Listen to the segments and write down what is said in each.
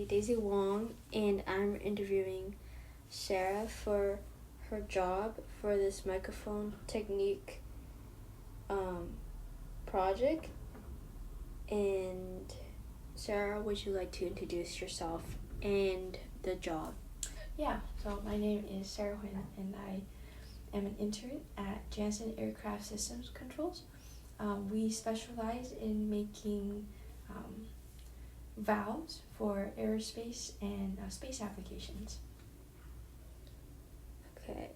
Daisy Wong, and I'm interviewing Sarah for her job for this microphone technique project. And Sarah, would you like to introduce yourself and the job? Yeah, so my name is Sarah Huynh, and I am an intern at Janssen Aircraft Systems Controls. We specialize in making valves for aerospace and space applications. Okay.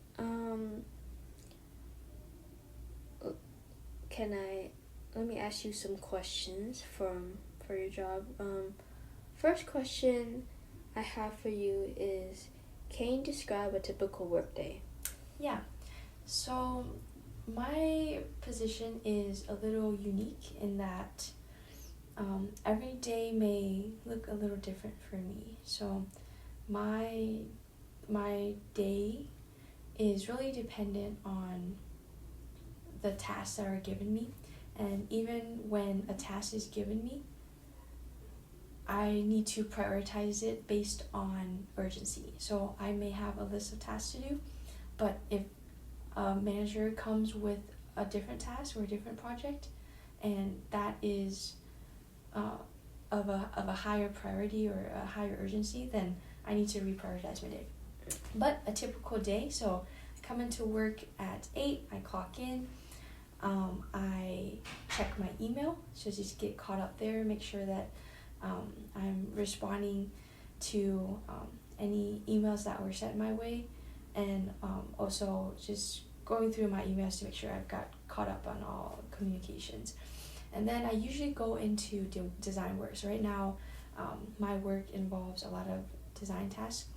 Let me ask you some questions for your job. First question I have for you is, can you describe a typical workday? Yeah, so my position is a little unique in that every day may look a little different for me. So my day is really dependent on the tasks that are given me, and even when a task is given me, I need to prioritize it based on urgency. So I may have a list of tasks to do, but if a manager comes with a different task or a different project, and that is of a higher priority or a higher urgency, then I need to reprioritize my day. But a typical day, so I come into work at 8, I clock in, I check my email, so just get caught up there, make sure that I'm responding to any emails that were sent my way, and also just going through my emails to make sure I've got caught up on all communications. And then I usually go into design work. So right now, my work involves a lot of design tasks.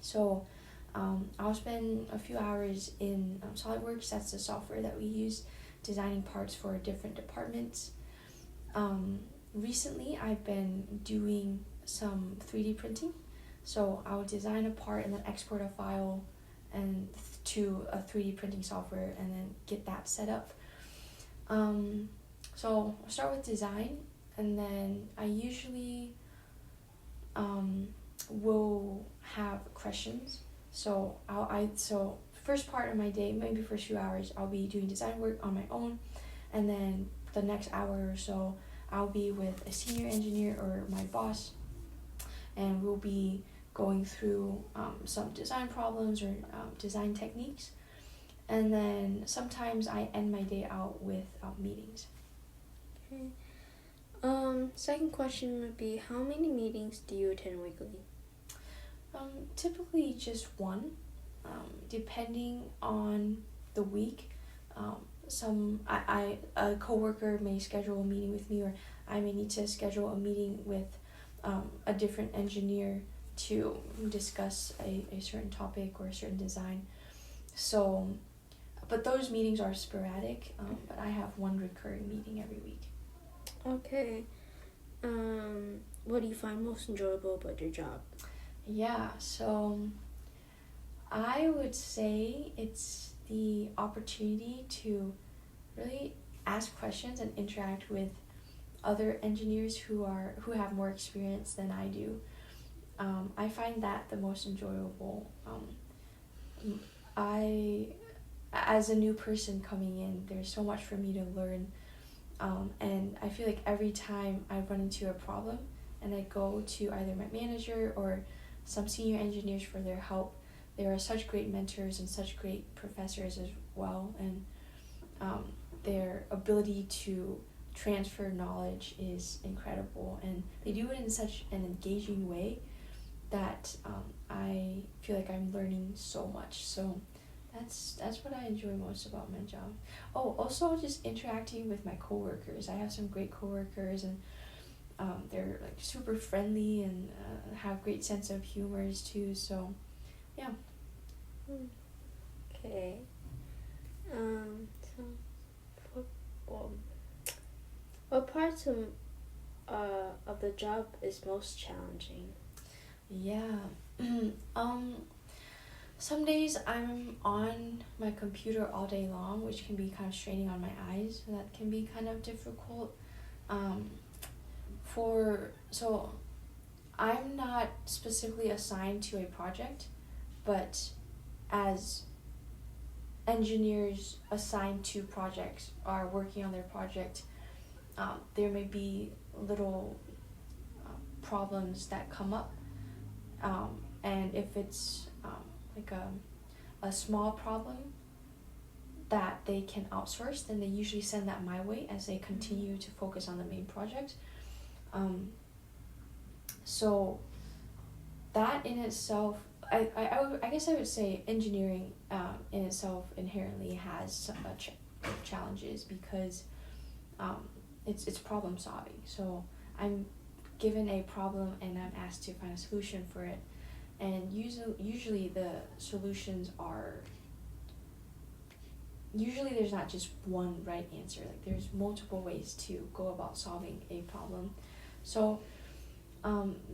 So I'll spend a few hours in SolidWorks. That's the software that we use, designing parts for different departments. Recently, I've been doing some 3D printing. So I'll design a part and then export a file and to a 3D printing software and then get that set up. So I'll start with design, and then I usually will have questions. So so first part of my day, maybe first few hours, I'll be doing design work on my own, and then the next hour or so, I'll be with a senior engineer or my boss, and we'll be going through some design problems or design techniques. And then sometimes I end my day out with meetings. Okay. Second question would be, how many meetings do you attend weekly? Typically just one, depending on the week. A coworker may schedule a meeting with me, or I may need to schedule a meeting with a different engineer to discuss a certain topic or a certain design. So, but those meetings are sporadic, but I have one recurring meeting every week. Okay. What do you find most enjoyable about your job? Yeah, so I would say it's the opportunity to really ask questions and interact with other engineers who have more experience than I do. I find that the most enjoyable. As a new person coming in, there's so much for me to learn, and I feel like every time I run into a problem and I go to either my manager or some senior engineers for their help, they are such great mentors and such great professors as well, and their ability to transfer knowledge is incredible, and they do it in such an engaging way that I feel like I'm learning so much. So that's what I enjoy most about my job. Oh, also just interacting with my coworkers. I have some great coworkers, and they're like super friendly and have great sense of humors too. So, yeah. Okay. What parts of the job is most challenging? Yeah. Some days I'm on my computer all day long, which can be kind of straining on my eyes. That can be kind of difficult. So I'm not specifically assigned to a project, but as engineers assigned to projects are working on their project, there may be little problems that come up, and if it's like a small problem that they can outsource, then they usually send that my way as they continue to focus on the main project. So that in itself, I guess I would say engineering in itself inherently has some challenges because it's problem solving. So I'm given a problem and I'm asked to find a solution for it, and usually the solutions are, usually there's not just one right answer. Like there's multiple ways to go about solving a problem. So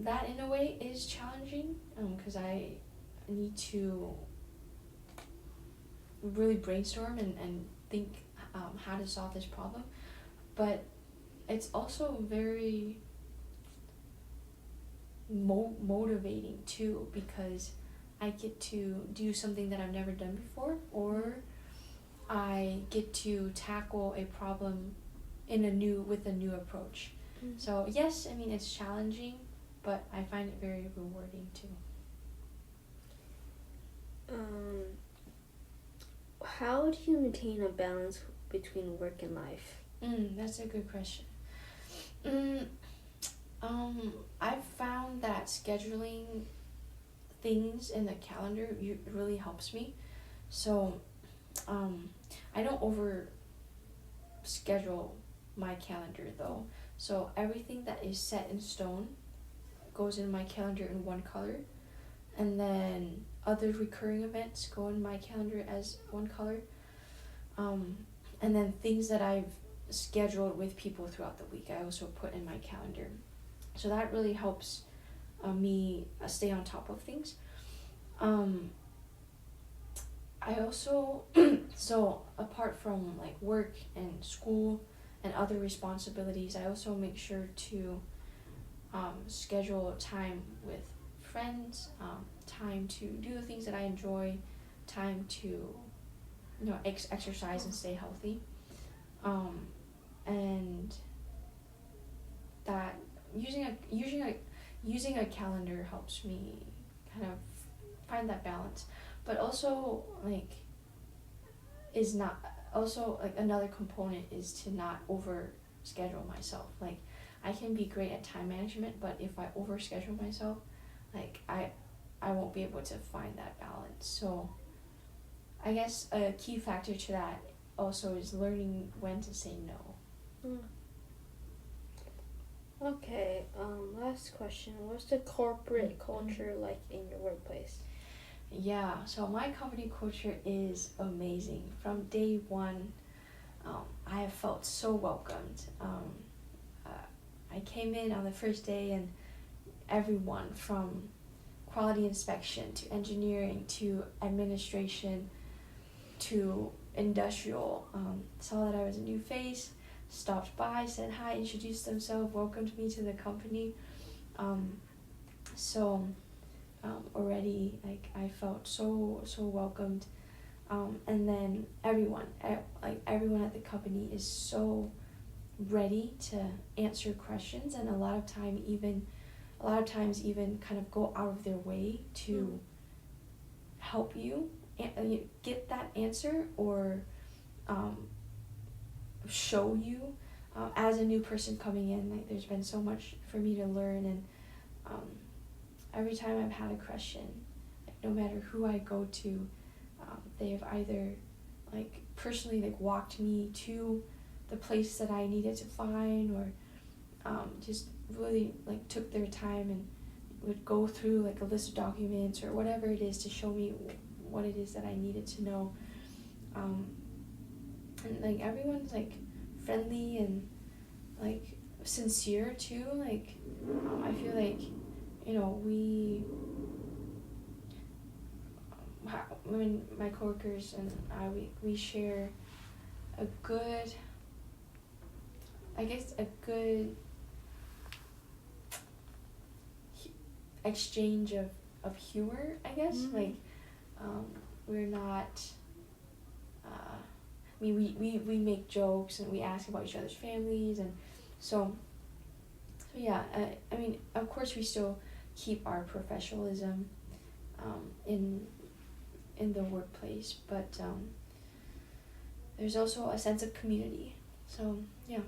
that in a way is challenging because I need to really brainstorm and think how to solve this problem. But it's also very motivating too, because I get to do something that I've never done before, or I get to tackle a problem with a new approach. Mm-hmm. So yes, I mean it's challenging, but I find it very rewarding too. How do you maintain a balance between work and life? That's a good question. I've found that scheduling things in the calendar really helps me. So I don't over schedule my calendar though. So everything that is set in stone goes in my calendar in one color, and then other recurring events go in my calendar as one color, and then things that I've scheduled with people throughout the week I also put in my calendar. So that really helps me stay on top of things. I also so apart from like work and school and other responsibilities, I also make sure to schedule time with friends, time to do the things that I enjoy, time to exercise and stay healthy, and that using a calendar helps me kind of find that balance. But also another component is to not over schedule myself. Like I can be great at time management, but if I over schedule myself, like I won't be able to find that balance. So I guess a key factor to that also is learning when to say no. Okay, last question. What's the corporate culture like in your workplace? Yeah, so my company culture is amazing. From day one, I have felt so welcomed. I came in on the first day and everyone from quality inspection to engineering to administration to industrial saw that I was a new face, stopped by, said hi, introduced themselves, welcomed me to the company. Already I felt so welcomed, and then everyone at the company is so ready to answer questions, and a lot of times even kind of go out of their way to help you get that answer, or show you as a new person coming in. Like there's been so much for me to learn, and every time I've had a question, no matter who I go to, they have either personally walked me to the place that I needed to find, or just really took their time and would go through a list of documents or whatever it is to show me what it is that I needed to know. And everyone's friendly and sincere too. I feel my coworkers and I, we share a good exchange of humor, I guess. Mhm. Like, we're not. I mean, we make jokes and we ask about each other's families, and so yeah. I mean, of course, we still keep our professionalism, in the workplace, but there's also a sense of community. So yeah.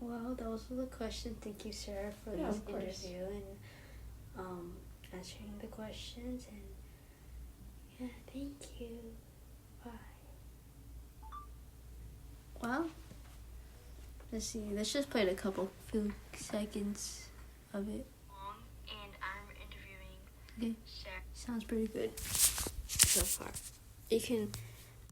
Well, those were the questions. Thank you, Sarah, for Yeah, this of course. interview and answering the questions. And yeah, thank you. Bye. Well, let's see. Let's just play a few seconds of it. And I'm interviewing Okay. Sarah. Sounds pretty good so far. You can